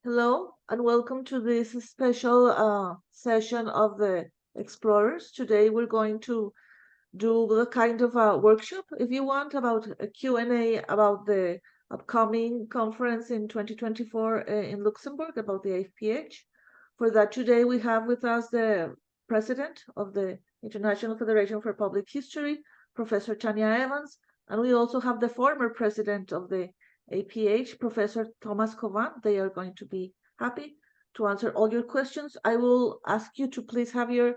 Hello and welcome to this special session of the Explorers. Today we're going to do a kind of a workshop, if you want, about a Q&A about the upcoming conference in 2024 in Luxembourg about the IFPH. For that, today we have with us the president of the International Federation for Public History, Professor Tanya Evans, and we also have the former president of the APH, Professor Thomas Cauvin. They are going to be happy to answer all your questions. I will ask you to please have your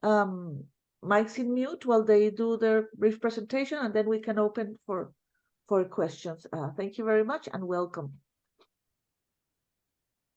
mics in mute while they do their brief presentation, and then we can open for questions. Thank you very much and welcome.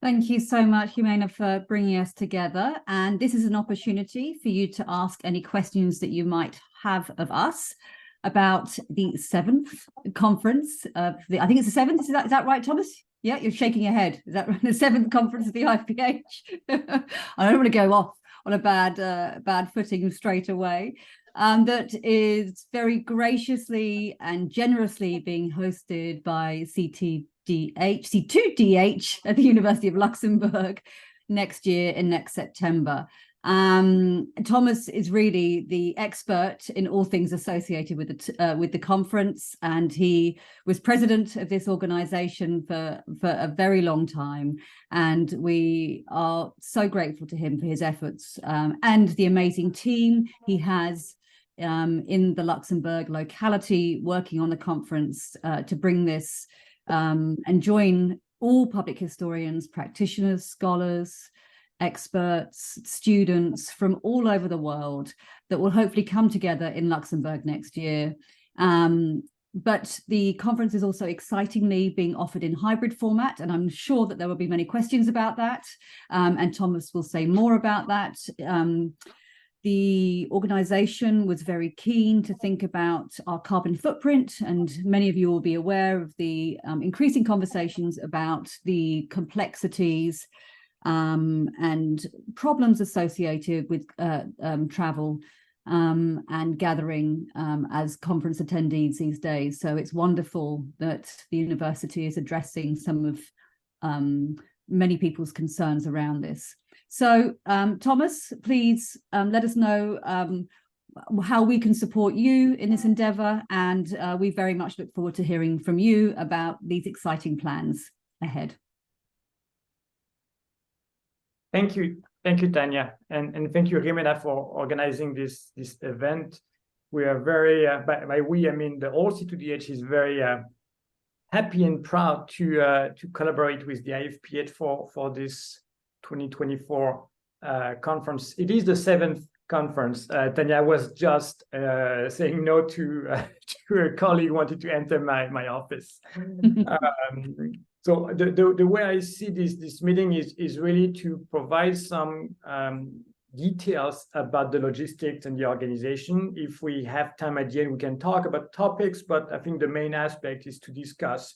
Thank you so much, Jimena, for bringing us together. And this is an opportunity for you to ask any questions that you might have of us about the 7th conference of the, I think it's the 7th, is that right, Thomas? Yeah, you're shaking your head. Is that right? The 7th conference of the IFPH? I don't want to go off on a bad footing straight away. That is very graciously and generously being hosted by C2DH at the University of Luxembourg next year in next September. Thomas is really the expert in all things associated with the conference, and he was president of this organization for a very long time, and we are so grateful to him for his efforts and the amazing team he has in the Luxembourg locality working on the conference to bring this and join all public historians, practitioners, scholars, experts, students from all over the world that will hopefully come together in Luxembourg next year. But the conference is also excitingly being offered in hybrid format, and I'm sure that there will be many questions about that, and Thomas will say more about that. The organization was very keen to think about our carbon footprint, and many of you will be aware of the increasing conversations about the complexities and problems associated with travel and gathering as conference attendees these days. So it's wonderful that the university is addressing some of many people's concerns around this. So Thomas, please let us know how we can support you in this endeavor, and we very much look forward to hearing from you about these exciting plans ahead. Thank you, Tanya, and thank you, Jimena, for organizing this event. We are very, by we, I mean the whole C2DH is very happy and proud to collaborate with the IFPH for this 2024 conference. It is the 7th conference. Tanya was just saying no to a colleague who wanted to enter my office. So the way I see this meeting is really to provide some details about the logistics and the organization. If we have time at the end, we can talk about topics, but I think the main aspect is to discuss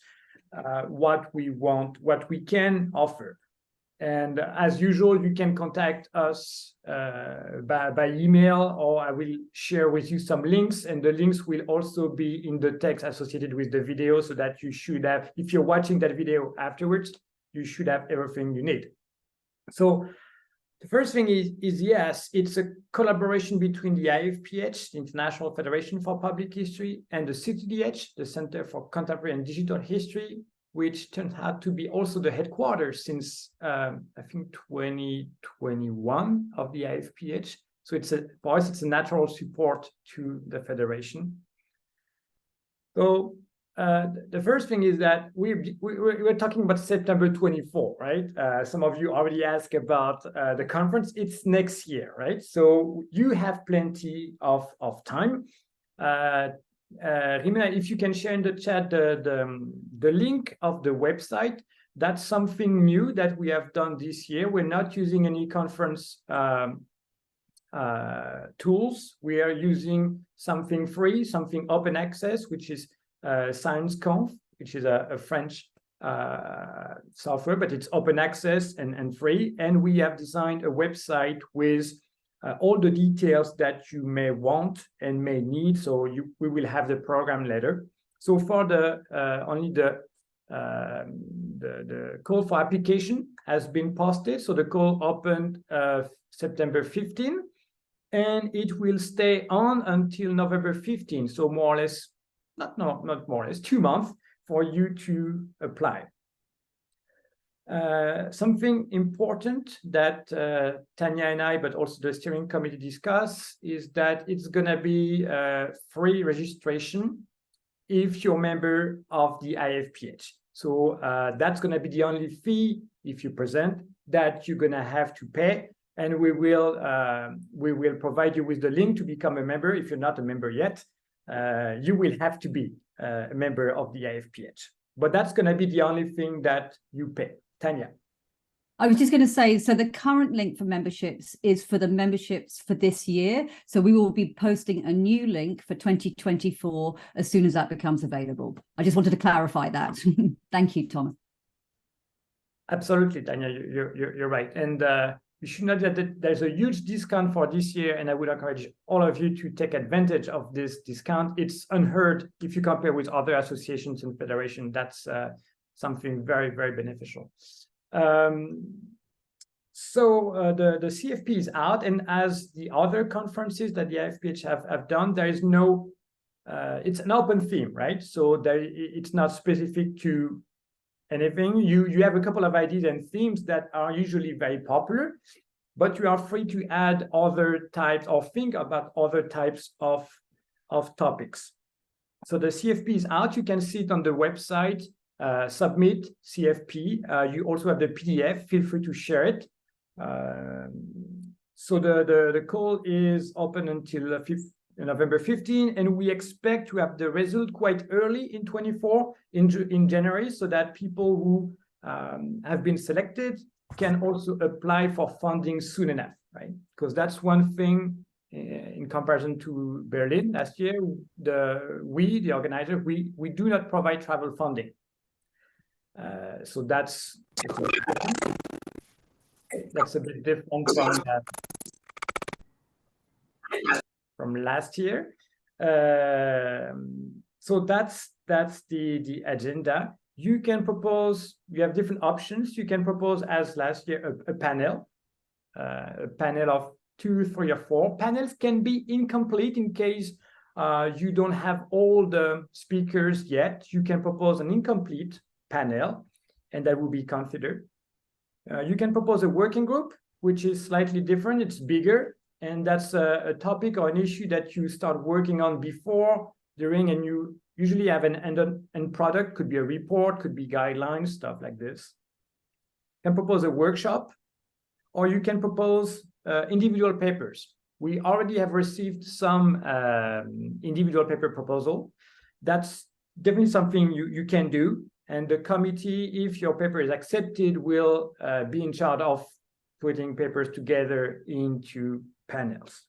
what we want, what we can offer. And as usual, you can contact us by email, or I will share with you some links, and the links will also be in the text associated with the video, so that you should have, if you're watching that video afterwards, you should have everything you need. So the first thing is yes, it's a collaboration between the IFPH, the International Federation for Public History, and the C2DH, the Center for Contemporary and Digital History, which turns out to be also the headquarters since I think 2021 of the IFPH. So for us, it's a natural support to the federation. So the first thing is that we're talking about September 24, right? Some of you already asked about the conference. It's next year, right? So you have plenty of time. Jimena, if you can share in the chat the link of the website. That's something new that we have done this year. We're not using any conference tools. We are using something free, something open access, which is ScienceConf, which is a French software, but it's open access and free. And we have designed a website with all the details that you may want and may need. So we will have the program later. So for only the call for application has been posted. So the call opened September 15, and it will stay on until November 15. So more or less, not more or less, 2 months for you to apply. Something important that Tanya and I, but also the steering committee discuss, is that it's going to be free registration if you're a member of the IFPH. So that's going to be the only fee if you present that you're going to have to pay, and we will provide you with the link to become a member. If you're not a member yet, you will have to be a member of the IFPH. But that's going to be the only thing that you pay. Tanya. I was just going to say, so the current link for memberships is for the memberships for this year. So we will be posting a new link for 2024 as soon as that becomes available. I just wanted to clarify that. Thank you, Thomas. Absolutely, Tanya, you're right. And you should know that there's a huge discount for this year, and I would encourage all of you to take advantage of this discount. It's unheard if you compare with other associations and federations. That's something very, very beneficial. So the CFP is out, and as the other conferences that the IFPH have done, there is no, it's an open theme, right? So it's not specific to anything. You have a couple of ideas and themes that are usually very popular, but you are free to add other types or think about other types of topics. So the CFP is out. You can see it on the website. Submit CFP. You also have the PDF. Feel free to share it. So the call is open until November 15, and we expect to have the result quite early in 24 in January, so that people who have been selected can also apply for funding soon enough, right? Because that's one thing in comparison to Berlin last year. The organizer, we do not provide travel funding. So that's a bit different from last year. So that's the agenda. You can propose. You have different options. You can propose, as last year, a panel of 2, 3, or 4. Panels can be incomplete in case you don't have all the speakers yet. You can propose an incomplete panel, and that will be considered. You can propose a working group, which is slightly different. It's bigger, and that's a topic or an issue that you start working on before, during, and you usually have an end product. Could be a report, could be guidelines, stuff like this. You can propose a workshop, or you can propose individual papers. We already have received some individual paper proposal. That's definitely something you can do. And the committee, if your paper is accepted, will be in charge of putting papers together into panels.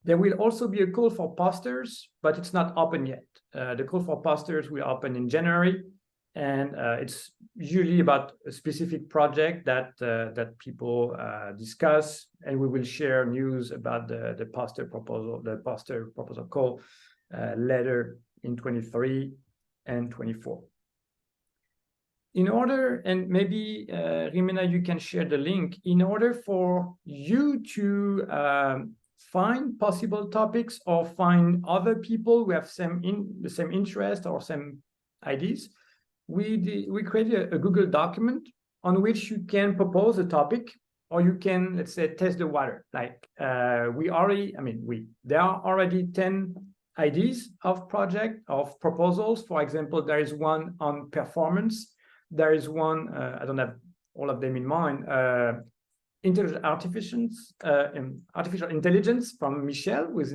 There will also be a call for posters, but it's not open yet. The call for posters will open in January, and it's usually about a specific project that people discuss, and we will share news about the poster proposal call later in 23 and 24. In order, and maybe Rimena, you can share the link, in order for you to find possible topics or find other people who have the same interest or same ideas, we created a Google document on which you can propose a topic, or you can, let's say, test the water. Like there are already 10 ideas of proposals. For example, there is one on performance. There is one, I don't have all of them in mind, artificial intelligence from Michel, who is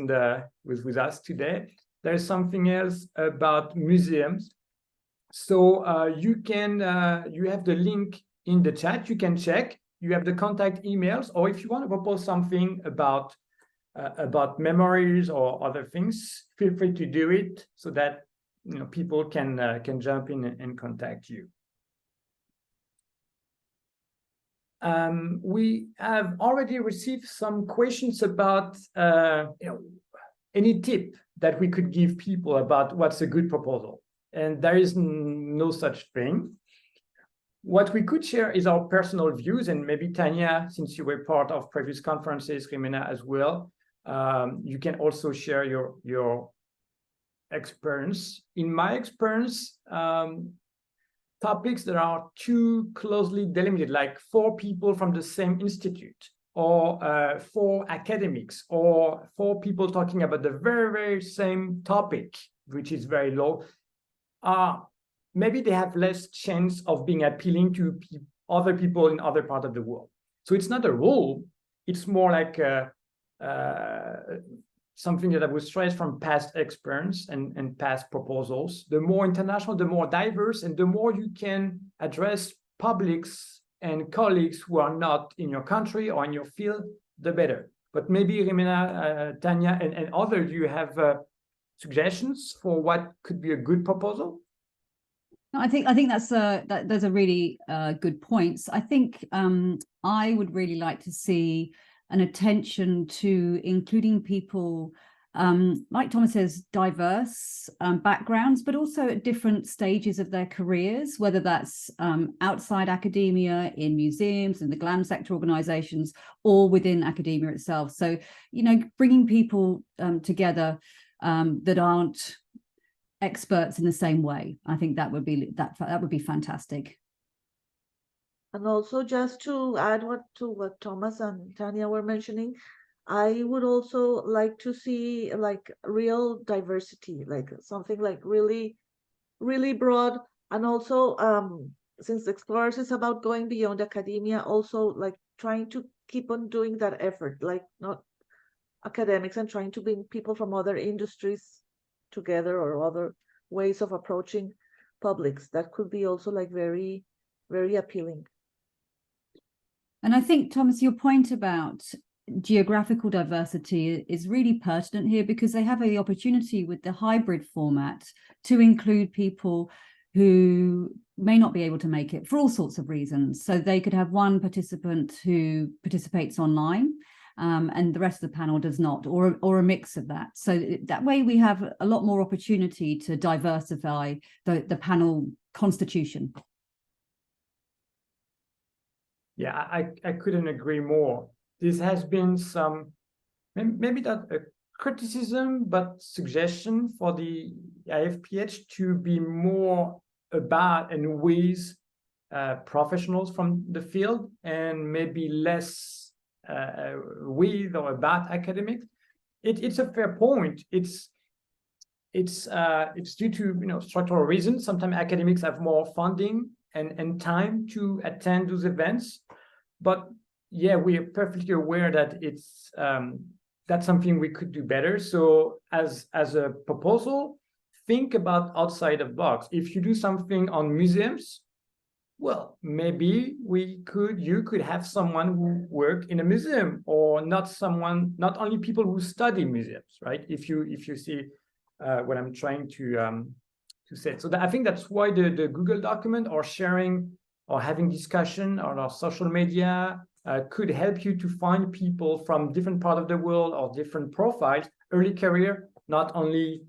with us today. There is something else about museums. So you have the link in the chat. You can check. You have the contact emails, or if you want to propose something about memories or other things, feel free to do it, so that people can jump in and contact you. We have already received some questions about any tip that we could give people about what's a good proposal, and there is no such thing. What we could share is our personal views, and maybe Tanya, since you were part of previous conferences, Jimena as well, you can also share your experience. In my experience, topics that are too closely delimited, like 4 people from the same institute, or 4 academics, or 4 people talking about the very, very same topic, which is very low, maybe they have less chance of being appealing to other people in other parts of the world. So it's not a rule, it's more like something that I would stress from past experience and past proposals. The more international, the more diverse, and the more you can address publics and colleagues who are not in your country or in your field, the better. But maybe Jimena, Tanya, and others, you have suggestions for what could be a good proposal? I think that's those are really good points. I think I would really like to see an attention to including people, like Thomas says, diverse backgrounds, but also at different stages of their careers, whether that's outside academia, in museums, in the GLAM sector organizations, or within academia itself. So, bringing people together that aren't experts in the same way. I think that would be fantastic. And also, just to add what Thomas and Tanya were mentioning, I would also like to see like real diversity, like something like really, really broad. And also, since Explorers is about going beyond academia, also like trying to keep on doing that effort, like not academics, and trying to bring people from other industries together, or other ways of approaching publics. That could be also like very, very appealing. And I think, Thomas, your point about geographical diversity is really pertinent here, because they have the opportunity with the hybrid format to include people who may not be able to make it for all sorts of reasons. So they could have one participant who participates online, and the rest of the panel does not, or a mix of that. So that way we have a lot more opportunity to diversify the panel constitution. Yeah, I couldn't agree more. This has been some, maybe not a criticism, but suggestion for the IFPH to be more about and with professionals from the field, and maybe less with or about academics. It's a fair point. It's due to structural reasons. Sometimes academics have more funding and time to attend those events, but yeah, we are perfectly aware that it's that's something we could do better. So as a proposal, think about outside of box. If you do something on museums, well, maybe you could have someone who work in a museum, or not only people who study museums, right? If you see what I'm trying to say. So I think that's why the Google document, or sharing or having discussion on our social media could help you to find people from different parts of the world, or different profiles, early career, not only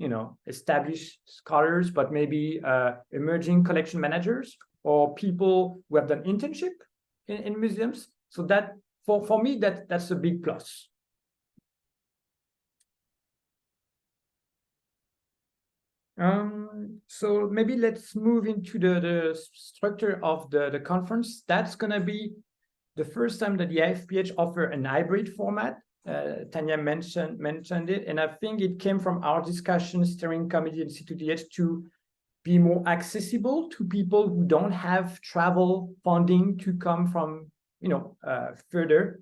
established scholars, but maybe emerging collection managers, or people who have done internship in museums. So that for me, that's a big plus. So maybe let's move into the structure of the conference. That's going to be the first time that the IFPH offer an hybrid format. Tanya mentioned it, and I think it came from our discussion steering committee in C2DH to be more accessible to people who don't have travel funding to come from further.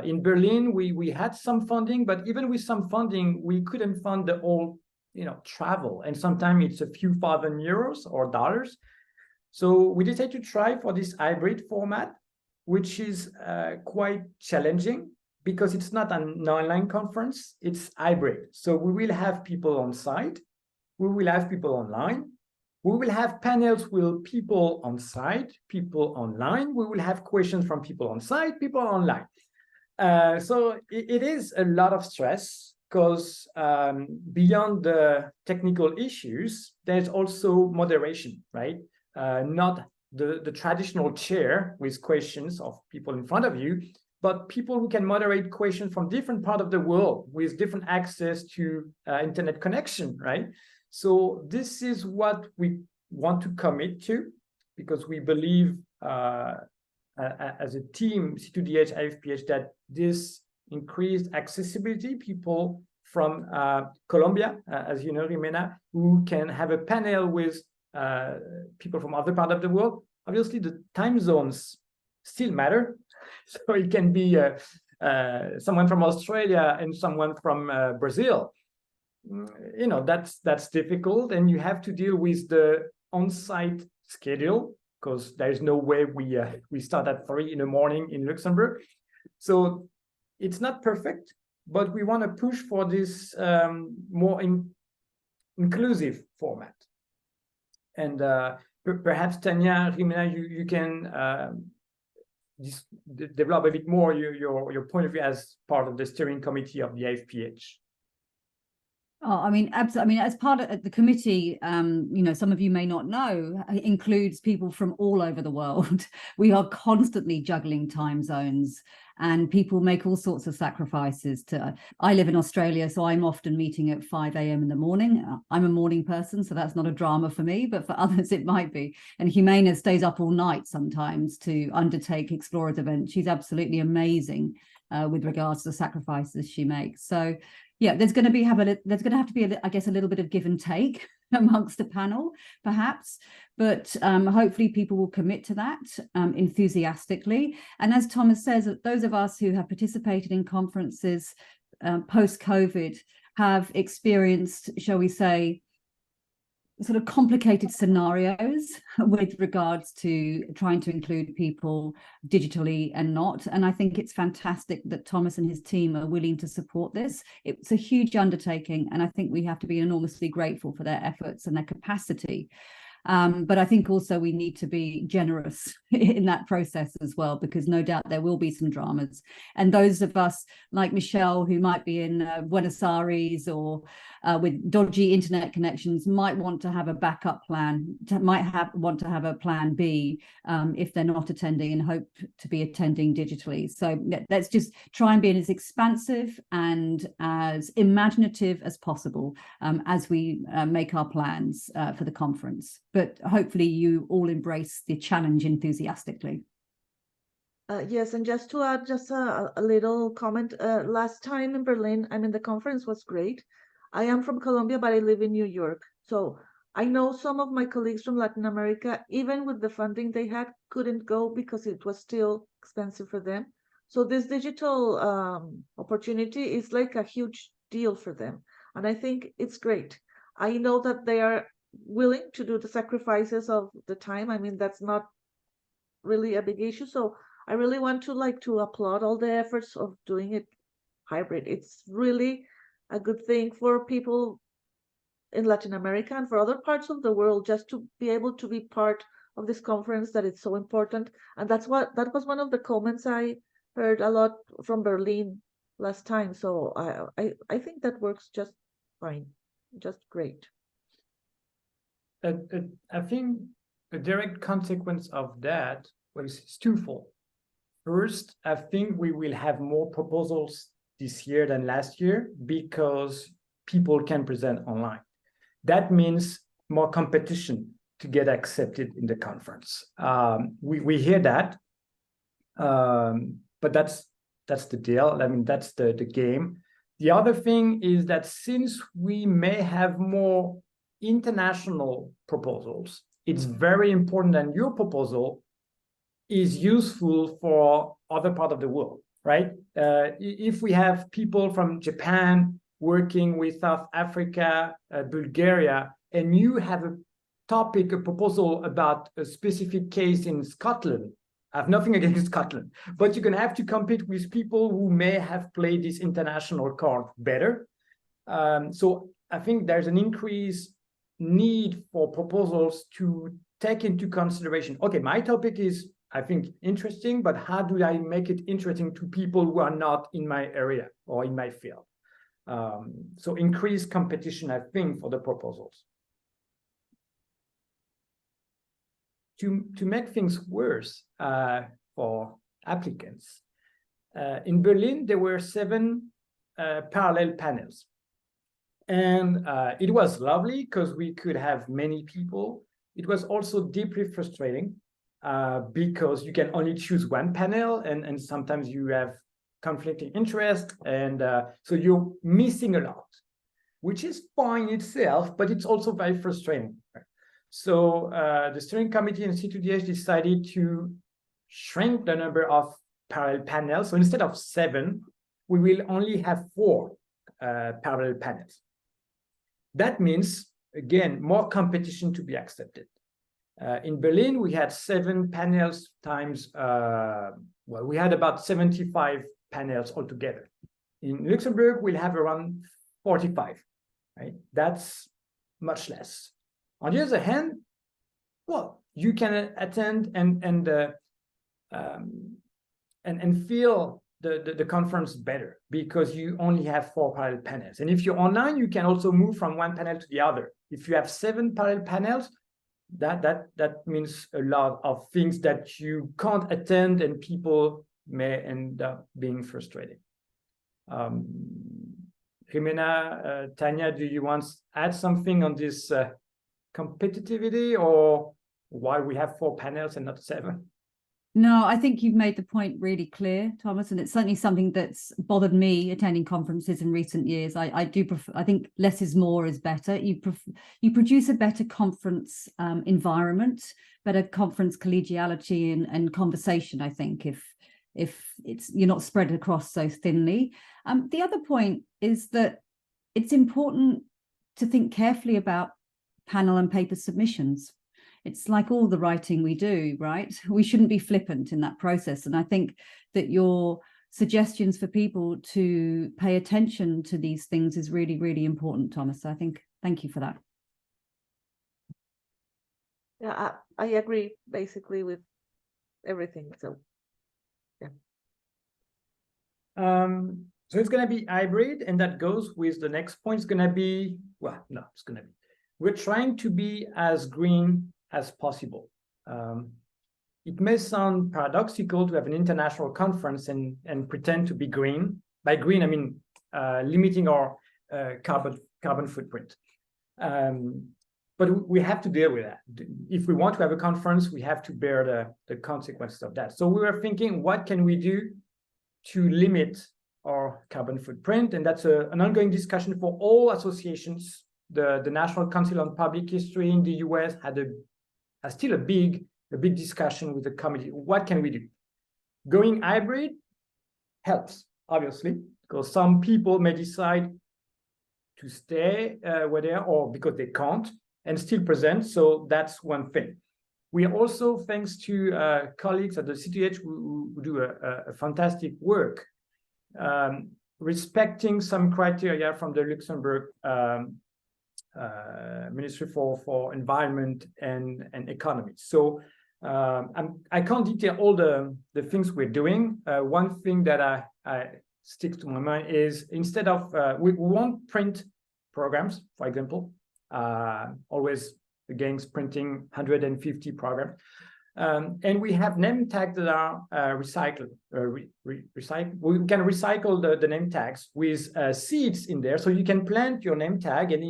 In Berlin, we had some funding, but even with some funding, we couldn't fund the whole travel, and sometimes it's a few €1,000 or dollars. So we decided to try for this hybrid format, which is quite challenging, because it's not an online conference, it's hybrid. So we will have people on site, we will have people online, we will have panels with people on site, people online, we will have questions from people on site, people online. So it is a lot of stress, because beyond the technical issues, there's also moderation, right? Not the traditional chair with questions of people in front of you, but people who can moderate questions from different parts of the world with different access to internet connection, right? So this is what we want to commit to, because we believe as a team, C2DH, IFPH, that this increased accessibility, people from Colombia, as you know, Rimena, who can have a panel with people from other parts of the world. Obviously, the time zones still matter. So it can be someone from Australia and someone from Brazil. You know, that's difficult, and you have to deal with the on-site schedule, because there is no way we start at 3 in the morning in Luxembourg. So it's not perfect, but we want to push for this more inclusive format. And perhaps Tanya, Rimena, you can develop a bit more your point of view as part of the steering committee of the IFPH. Oh, I mean, absolutely. I mean, as part of the committee, you know, some of you may not know, includes people from all over the world. We are constantly juggling time zones, and people make all sorts of sacrifices to. I live in Australia, so I'm often meeting at 5 a.m. in the morning. I'm a morning person, so that's not a drama for me, but for others it might be. And Jimena stays up all night sometimes to undertake Explorers events. She's absolutely amazing with regards to the sacrifices she makes. So yeah, there's going to have to be, I guess, a little bit of give and take amongst the panel, perhaps, but hopefully people will commit to that enthusiastically. And as Thomas says, those of us who have participated in conferences post-COVID have experienced, shall we say, sort of complicated scenarios with regards to trying to include people digitally and not. And I think it's fantastic that Thomas and his team are willing to support this. It's a huge undertaking, and I think we have to be enormously grateful for their efforts and their capacity. But I think also we need to be generous in that process as well, because no doubt there will be some dramas. And those of us like Michelle, who might be in Buenos Aires or with dodgy internet connections, might want to have a backup plan, want to have a plan B if they're not attending and hope to be attending digitally. So let's just try and be as expansive and as imaginative as possible as we make our plans for the conference. But hopefully you all embrace the challenge enthusiastically. Yes, and just to add just a little comment, last time in Berlin, I mean, the conference was great. I am from Colombia, but I live in New York. So I know some of my colleagues from Latin America, even with the funding they had, couldn't go because it was still expensive for them. So this digital opportunity is like a huge deal for them. And I think it's great. I know that they are willing to do the sacrifices of the time. I mean, that's not really a big issue. So I really want to applaud all the efforts of doing it hybrid. It's really a good thing for people in Latin America and for other parts of the world, just to be able to be part of this conference, that it's so important. And that was one of the comments I heard a lot from Berlin last time. So I think that works just fine, just great. I think a direct consequence of that is twofold. First, I think we will have more proposals this year than last year because people can present online. That means more competition to get accepted in the conference. We hear that, but that's the deal. I mean, that's the game. The other thing is that since we may have more international proposals, it's very important that your proposal is useful for other part of the world, right? If we have people from Japan working with South Africa, Bulgaria, and you have a topic, a proposal about a specific case in Scotland, I have nothing against Scotland, but you're going to have to compete with people who may have played this international card better. So I think there's an increased need for proposals to take into consideration, okay, my topic is, I think, interesting, but how do I make it interesting to people who are not in my area or in my field? So increased competition, I think, for the proposals. to make things worse for applicants, in Berlin, there were 7 parallel panels. And it was lovely because we could have many people. It was also deeply frustrating because you can only choose one panel, and sometimes you have conflicting interest, and so you're missing a lot, which is fine itself, but it's also very frustrating. So the steering committee in C2DH decided to shrink the number of parallel panels. So instead of 7, we will only have 4 parallel panels. That means, again, more competition to be accepted. In Berlin, we had 7 panels times, well, we had about 75 panels altogether. In Luxembourg, we'll have around 45, right? That's much less. On the other hand, well, you can attend and feel the conference better because you only have 4 parallel panels. And if you're online, you can also move from one panel to the other. If you have 7 parallel panels, that means a lot of things that you can't attend, and people may end up being frustrated. Jimena, Tanya, do you want to add something on this competitivity, or why we have 4 panels and not 7? No, I think you've made the point really clear, Thomas, and it's certainly something that's bothered me attending conferences in recent years. I do prefer, I think less is more is better. You produce a better conference environment, better conference collegiality and conversation, I think, if it's you're not spread across so thinly. The other point is that it's important to think carefully about panel and paper submissions. It's like all the writing we do, right? We shouldn't be flippant in that process. And I think that your suggestions for people to pay attention to these things is really, really important, Thomas. So I think, thank you for that. Yeah, I agree basically with everything. So, yeah. So it's going to be hybrid, and that goes with the next point. It's going to be, well, no, it's going to be, we're trying to be as green as possible. It may sound paradoxical to have an international conference and pretend to be green. By green, I mean limiting our carbon footprint. But we have to deal with that. If we want to have a conference, we have to bear the consequences of that. So we were thinking, what can we do to limit our carbon footprint? And that's an ongoing discussion for all associations. The National Council on Public History in the US had still a big discussion with the committee. What can we do? Going hybrid helps, obviously, because some people may decide to stay where they are, or because they can't, and still present. So that's one thing. We are also, thanks to colleagues at the C2H who do a fantastic work, respecting some criteria from the Luxembourg Ministry for Environment and Economy. So I can't detail all the things we're doing. One thing that I sticks to my mind is, instead of we won't print programs, for example, always against printing 150 programs. And we have name tags that are recycled. We can recycle the name tags with seeds in there, so you can plant your name tag, and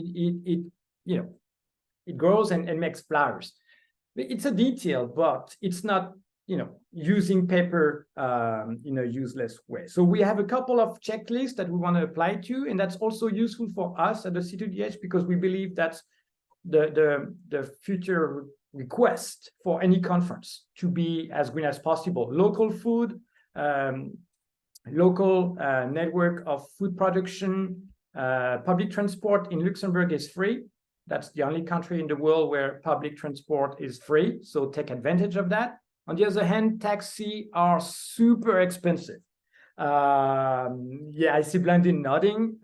it grows and makes flowers. It's a detail, but it's not using paper in a useless way. So we have a couple of checklists that we want to apply to, and that's also useful for us at the C2DH, because we believe that's the future request for any conference, to be as green as possible. Local food, local network of food production, public transport in Luxembourg is free. That's the only country in the world where public transport is free, so take advantage of that. On the other hand, taxis are super expensive. Yeah, I see Blandine nodding.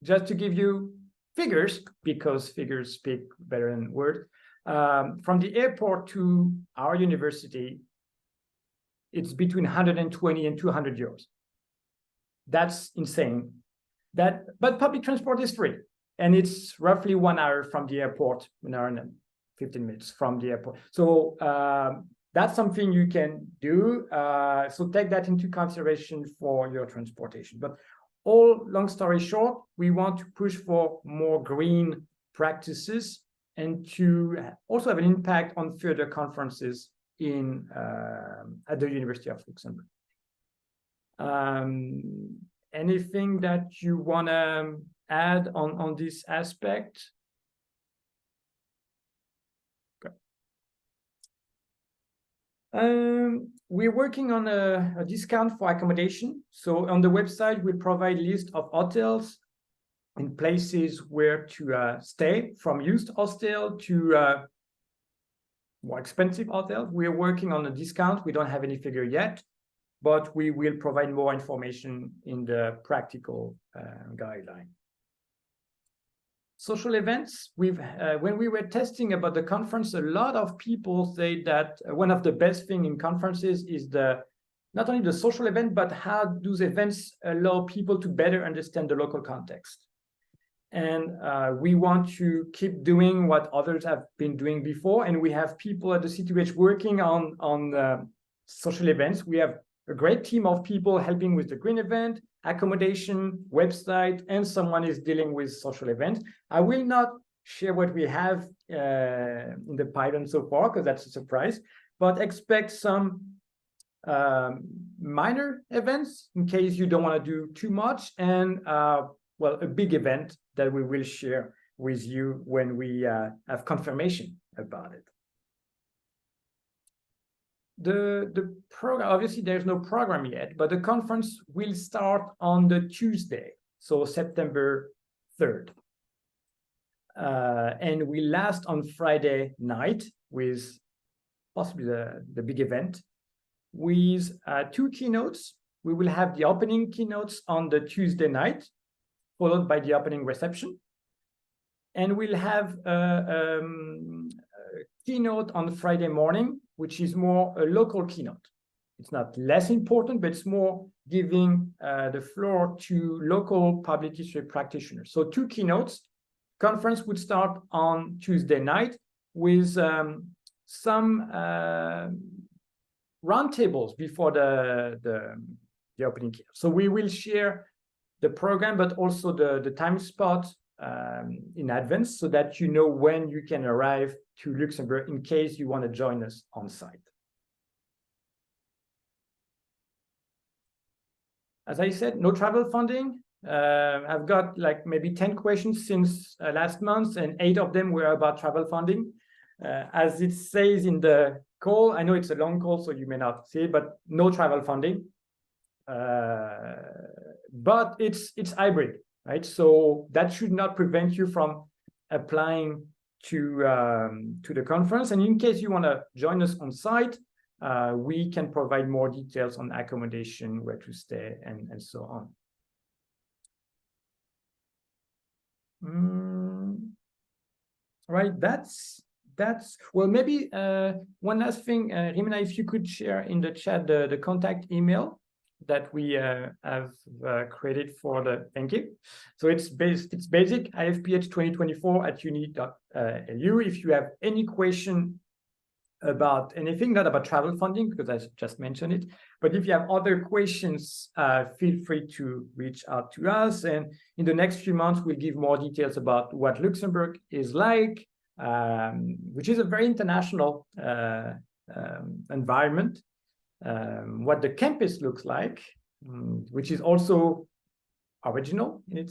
Just to give you figures, because figures speak better than words. From the airport to our university, it's between 120 and 200 euros. That's insane. But public transport is free, and it's roughly 1 hour from the airport, 1 hour and 15 minutes from the airport. So that's something you can do. So take that into consideration for your transportation. But all long story short, we want to push for more green practices and to also have an impact on further conferences in at the University of Luxembourg. Anything that you want to add on this aspect? Okay. We're working on a discount for accommodation. So on the website, we provide a list of hotels and places where to stay, from used hostel to more expensive hotels. We're working on a discount. We don't have any figure yet, but we will provide more information in the practical guideline. Social events. When we were testing about the conference, a lot of people say that one of the best thing in conferences is not only the social event, but how those events allow people to better understand the local context. And we want to keep doing what others have been doing before. And we have people at the CTH working on social events. We have a great team of people helping with the green event, accommodation, website, and someone is dealing with social events. I will not share what we have in the pipeline so far, because that's a surprise, but expect some minor events in case you don't want to do too much, and well, a big event that we will share with you when we have confirmation about it. The program, obviously there's no program yet, but the conference will start on the Tuesday, so September 3rd. And will last on Friday night with possibly the big event with 2 keynotes. We will have the opening keynotes on the Tuesday night, followed by the opening reception. And we'll have a keynote on Friday morning, which is more a local keynote. It's not less important, but it's more giving the floor to local public history practitioners. So 2 keynotes. Conference would start on Tuesday night with some roundtables before the opening keynote. So we will share the program, but also the time spot in advance, so that you know when you can arrive to Luxembourg in case you want to join us on site. As I said, no travel funding. I've got like maybe 10 questions since last month, and 8 of them were about travel funding. As it says in the call, I know it's a long call, so you may not see it, but no travel funding. But it's hybrid, right? So that should not prevent you from applying to the conference. And in case you want to join us on site, we can provide more details on accommodation, where to stay, and so on. Right, that's well, maybe one last thing, Rimina, if you could share in the chat the contact email that we have created for the, thank you. So it's basic, ifph2024@uni.lu. If you have any question about anything, not about travel funding, because I just mentioned it, but if you have other questions, feel free to reach out to us. And in the next few months, we'll give more details about what Luxembourg is like, which is a very international environment, what the campus looks like, which is also original in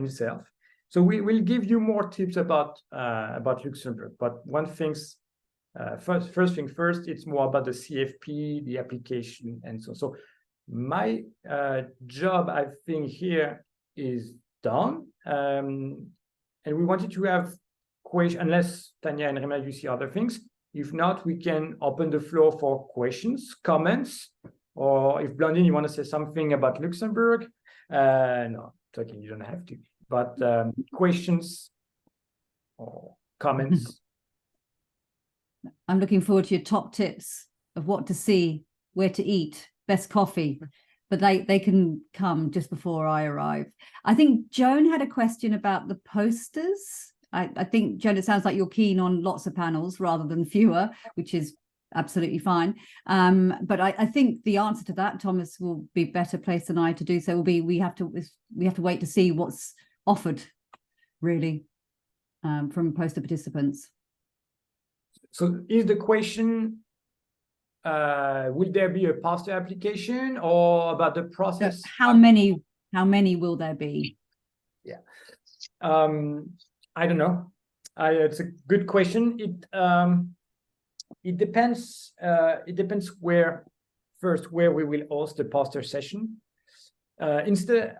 itself. So we will give you more tips about Luxembourg. But one thing's first thing first, it's more about the CFP, the application, and so. So my job, I think, here is done. And we wanted to have questions, unless Tanya and Rima, you see other things. If not, we can open the floor for questions, comments, or if Blondine, you want to say something about Luxembourg. No, talking, you don't have to. But questions or comments. I'm looking forward to your top tips of what to see, where to eat, best coffee, but they can come just before I arrive. I think Joan had a question about the posters. I think, Joan, it sounds like you're keen on lots of panels rather than fewer, which is absolutely fine. But I think the answer to that, Thomas will be better placed than I to do so, will be we have to wait to see what's offered, really, from poster participants. So is the question, will there be a poster application, or about the process? How many will there be? Yeah. I don't know. It's a good question. It depends. It depends where we will host the poster session. Instead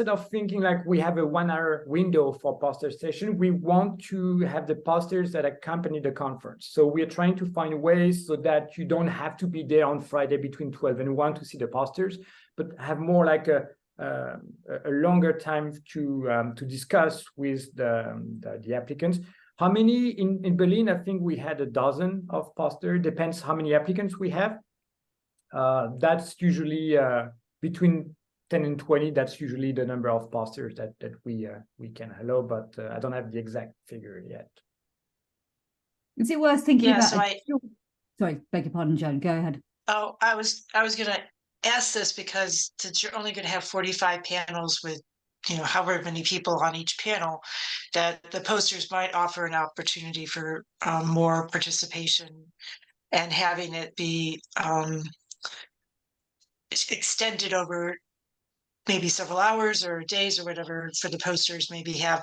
of thinking like we have a 1 hour window for poster session, we want to have the posters that accompany the conference. So we are trying to find ways so that you don't have to be there on Friday between 12 and 1 to see the posters, but have more like a longer time to discuss with the applicants. How many in Berlin? I think we had a dozen of posters. Depends how many applicants we have. That's usually between 10 and 20. That's usually the number of posters that we can allow, but I don't have the exact figure yet. Is it worth thinking about? So sorry, beg your pardon, Joan. Go ahead. Oh, I was going to ask this because since you're only going to have 45 panels with, however many people on each panel, that the posters might offer an opportunity for more participation, and having it be extended over maybe several hours or days or whatever for the posters, maybe have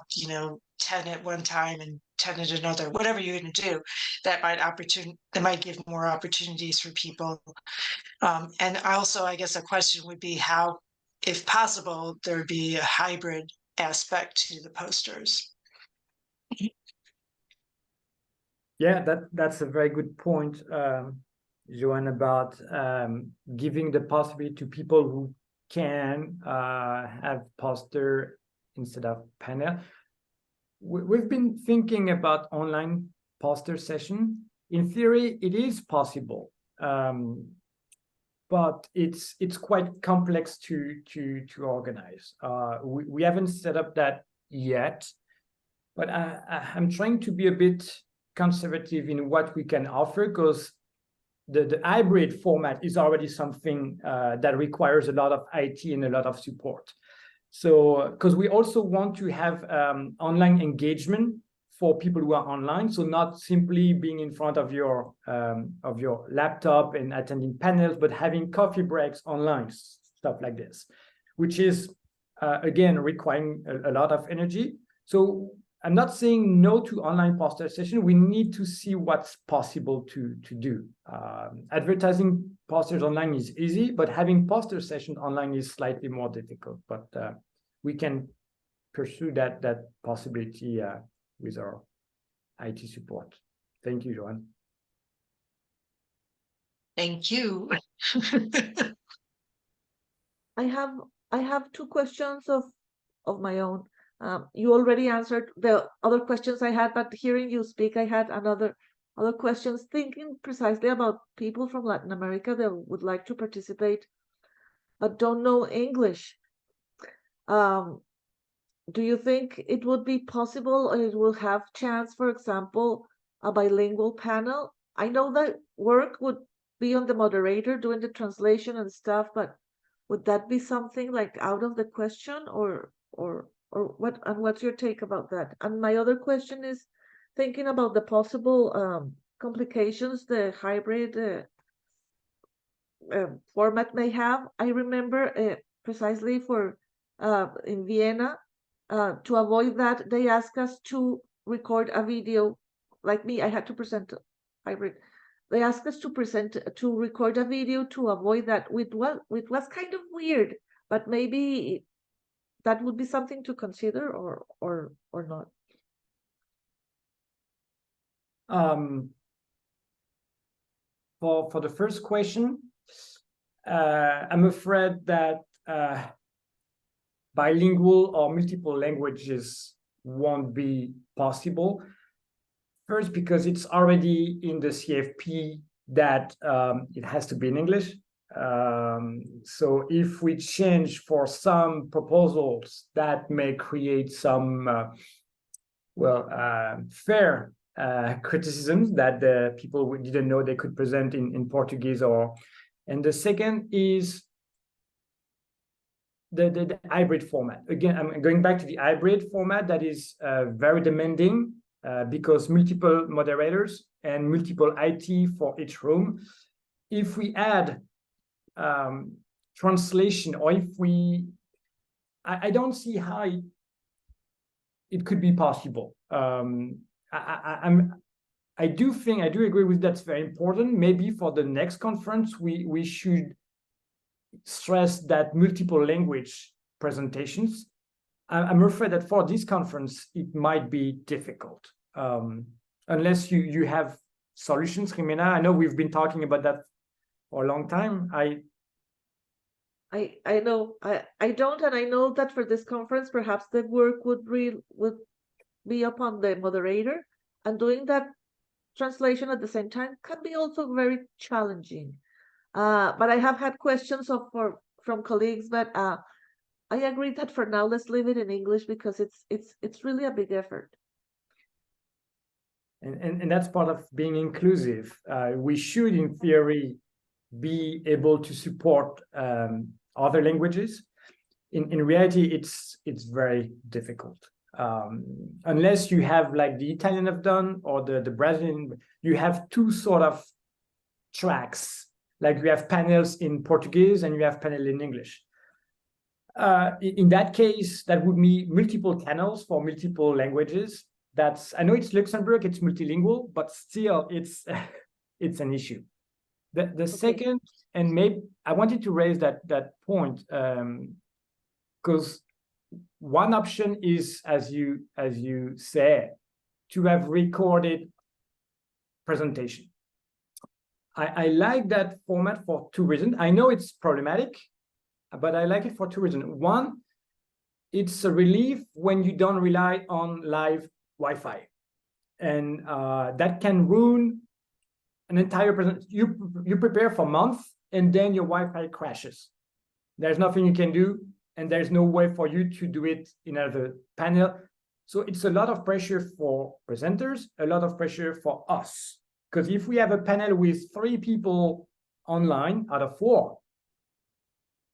10 at one time and 10 at another, whatever you're going to do, that might give more opportunities for people. And also, I guess a question would be how, if possible, there would be a hybrid aspect to the posters. Yeah, that's a very good point, Joanne, about giving the possibility to people who can have poster instead of panel. We've been thinking about online poster session. In theory, it is possible, but it's quite complex to organize. We haven't set up that yet, but I'm trying to be a bit conservative in what we can offer, because the hybrid format is already something that requires a lot of IT and a lot of support. So, because we also want to have online engagement for people who are online, so not simply being in front of your laptop and attending panels, but having coffee breaks online, stuff like this, which is again requiring a lot of energy. So I'm not saying no to online poster session. We need to see what's possible to do. Advertising posters online is easy, but having poster session online is slightly more difficult. But we can pursue that possibility with our IT support. Thank you, Joanne. Thank you. I have two questions of my own. You already answered the other questions I had, but hearing you speak, I had other questions, thinking precisely about people from Latin America that would like to participate but don't know English. Do you think it would be possible, or it will have chance, for example, a bilingual panel? I know that work would be on the moderator doing the translation and stuff, but would that be something like out of the question, or what? And what's your take about that? And my other question is thinking about the possible complications the hybrid format may have. I remember precisely for in Vienna, to avoid that, they asked us to record a video. Like me, I had to present hybrid. They asked us to record a video to avoid that. It was kind of weird, but maybe that would be something to consider, or not. For the first question, I'm afraid that bilingual or multiple languages won't be possible. First, because it's already in the CFP that it has to be in English. So if we change for some proposals, that may create some fair criticisms that the people didn't know they could present in Portuguese. And the second is the hybrid format. Again, I'm going back to the hybrid format that is very demanding because multiple moderators and multiple IT for each room. If we add translation, or if I don't see how it could be possible. I do agree with that's very important. Maybe for the next conference, we should stress that multiple language presentations. I'm afraid that for this conference, it might be difficult unless you have solutions, Jimena. I know we've been talking about that for a long time. I know I don't, and I know that for this conference, perhaps the work would be upon the moderator, and doing that translation at the same time can be also very challenging. But I have had questions from colleagues, but I agree that for now let's leave it in English because it's really a big effort. And that's part of being inclusive. We should, in theory, be able to support other languages. In reality, it's very difficult. Unless you have like the Italian have done or the Brazilian, you have two sort of tracks. Like you have panels in Portuguese and you have panel in English. In that case, that would be multiple channels for multiple languages. I know it's Luxembourg, it's multilingual, but still it's an issue. The second, and maybe I wanted to raise that point because one option is, as you said, to have recorded presentation. I like that format for two reasons. I know it's problematic, but I like it for two reasons. One, it's a relief when you don't rely on live Wi-Fi, and that can ruin an entire presentation. You prepare for months, and then your Wi-Fi crashes. There's nothing you can do, and there's no way for you to do it in another panel. So it's a lot of pressure for presenters, a lot of pressure for us. Because if we have a panel with 3 people online out of 4,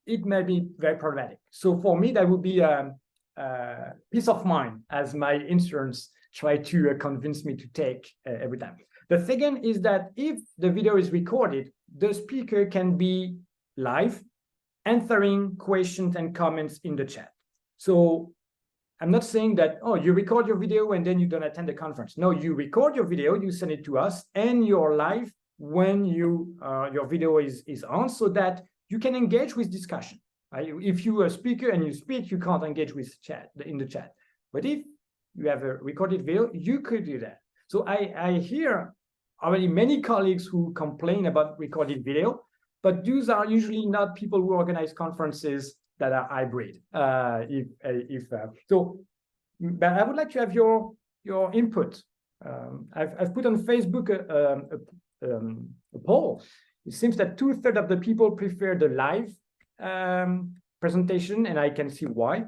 it may be very problematic. So for me, that would be peace of mind, as my insurance try to convince me to take every time. The second is that if the video is recorded, the speaker can be live, answering questions and comments in the chat. So I'm not saying that, oh, you record your video and then you don't attend the conference. No, you record your video, you send it to us, and you're live when your video is on, so that you can engage with discussion. Right? If you are a speaker and you speak, you can't engage with in the chat. But if you have a recorded video, you could do that. So I hear already many colleagues who complain about recorded video, but those are usually not people who organize conferences that are hybrid. But I would like to have your input. I've put on Facebook a poll. It seems that 2/3 of the people prefer the live presentation, and I can see why.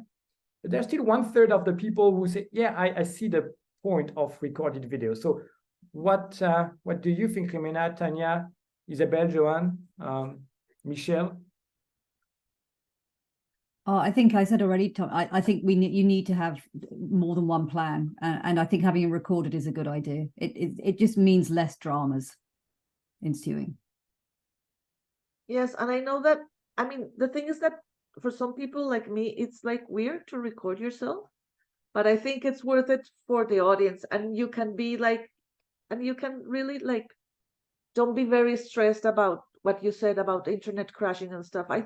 But there's still 1/3 of the people who say, yeah, I see the point of recorded video. So what do you think, Jimena, Tanya, Isabelle, Joanne, Michelle? Oh, I think I said already, Tom, I think you need to have more than one plan. And I think having it recorded is a good idea. It just means less dramas ensuing. Yes, and I know that, I mean, the thing is that for some people like me, it's like weird to record yourself, but I think it's worth it for the audience. And you can be like, and you can really like, don't be very stressed about what you said about internet crashing and stuff. I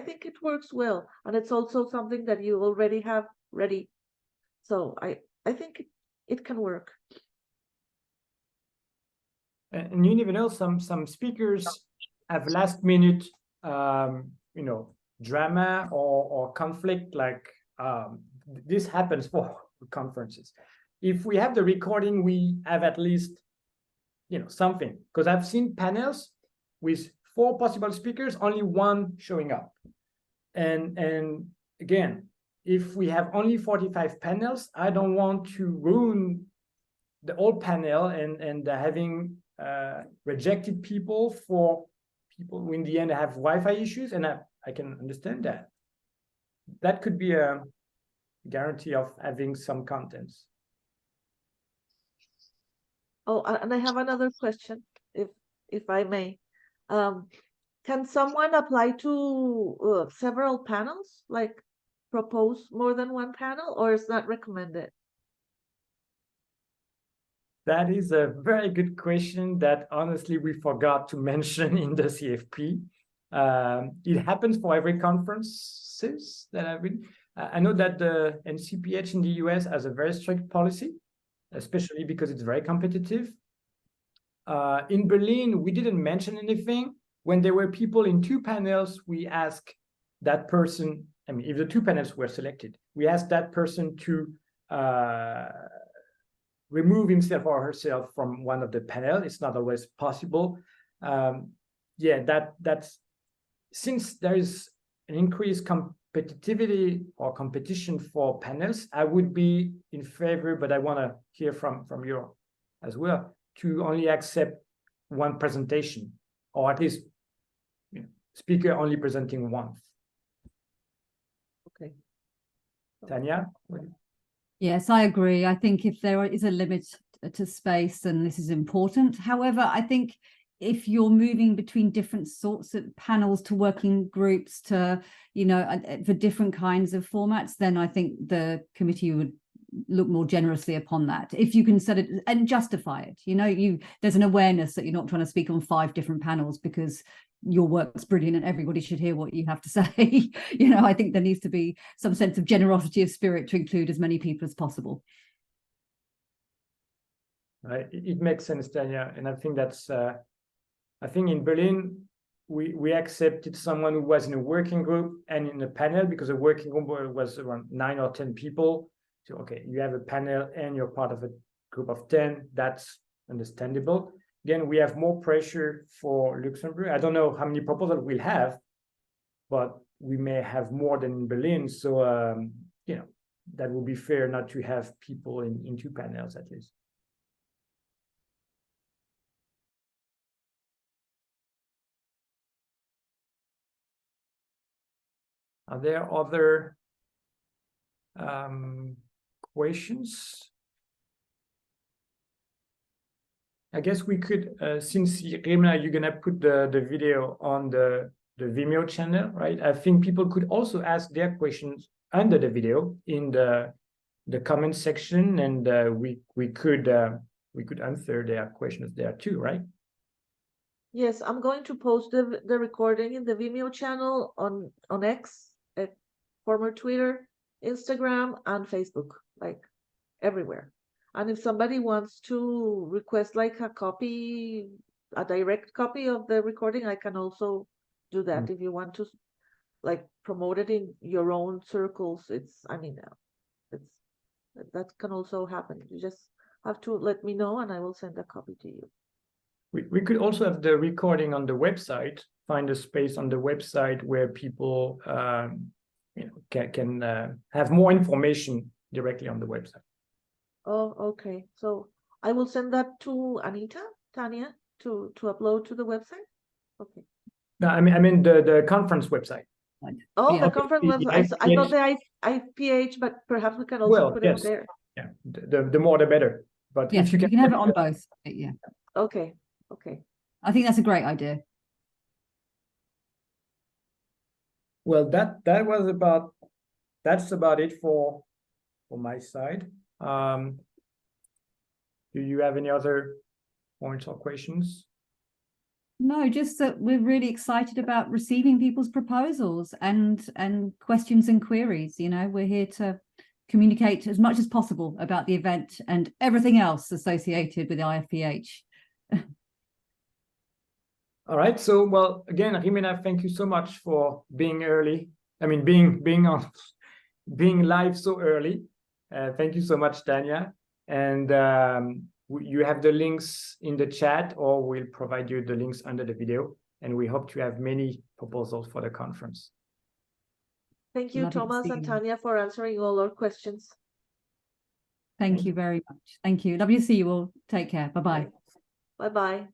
think it works well, and it's also something that you already have ready. So I think it can work. And you never know, some speakers have last minute drama or conflict, like this happens for conferences. If we have the recording, we have at least something, because I've seen panels with 4 possible speakers, only 1 showing up. And again, if we have only 45 panels, I don't want to ruin the whole panel and having rejected people for people who in the end have Wi-Fi issues, and I can understand that. That could be a guarantee of having some contents. Oh, and I have another question, if I may. Can someone apply to several panels, like propose more than one panel, or is that recommended? That is a very good question that honestly we forgot to mention in the CFP. It happens for every conferences that I've been. I know that the IFPH in the US has a very strict policy, especially because it's very competitive. In Berlin, we didn't mention anything. When there were people in two panels, we asked that person, I mean, if the two panels were selected, we asked that person to remove himself or herself from one of the panel. It's not always possible. Yeah, that's since there is an increased competitivity or competition for panels, I would be in favor, but I want to hear from you as well, to only accept one presentation, or at least speaker only presenting once. Okay. Tanya? Yes, I agree. I think if there is a limit to space, then this is important. However, I think if you're moving between different sorts of panels to working groups to, for different kinds of formats, then I think the committee would look more generously upon that. If you can set it and justify it, there's an awareness that you're not trying to speak on 5 different panels because your work's brilliant and everybody should hear what you have to say. I think there needs to be some sense of generosity of spirit to include as many people as possible. It makes sense, Tanya, and I think that's I think in Berlin we accepted someone who was in a working group and in a panel, because a working group was around 9 or 10 people. So okay, you have a panel and you're part of a group of 10. That's understandable. Again, we have more pressure for Luxembourg. I don't know how many proposals we'll have, but we may have more than in Berlin. So, that would be fair not to have people in 2 panels at least. Are there other questions? I guess we could, since Rimna, you're gonna put the video on the Vimeo channel, right? I think people could also ask their questions under the video in the comment section, and we could answer their questions there too, right? Yes, I'm going to post the recording in the Vimeo channel on X, former Twitter, Instagram, and Facebook, like everywhere. And if somebody wants to request like a direct copy of the recording, I can also do that. If you want to like promote it in your own circles, that can also happen. You just have to let me know and I will send a copy to you. We could also have the recording on the website, find a space on the website where people can have more information directly on the website. Oh, okay. So I will send that to Tanya, to upload to the website. Okay. No, I mean the conference website. Oh, Yeah. the conference website. I thought the IFPH, but perhaps we can also put it there. Yeah, the more the better. But Yes, if you can have it on both. Yeah. Okay. Okay. I think that's a great idea. Well, that's about it for my side. Do you have any other points or questions? No, just that we're really excited about receiving people's proposals and questions and queries. We're here to communicate as much as possible about the event and everything else associated with the IFPH. All right. So, well, again, Rimena, thank you so much for being early. I mean, being live so early. Thank you so much, Tanya. And you have the links in the chat, or we'll provide you the links under the video. And we hope to have many proposals for the conference. Thank you, Lovely to Thomas see and you. Tanya, for answering all our questions. Thank you very much. Thank you. Lovely to see you all. Take care. Bye-bye. Bye-bye.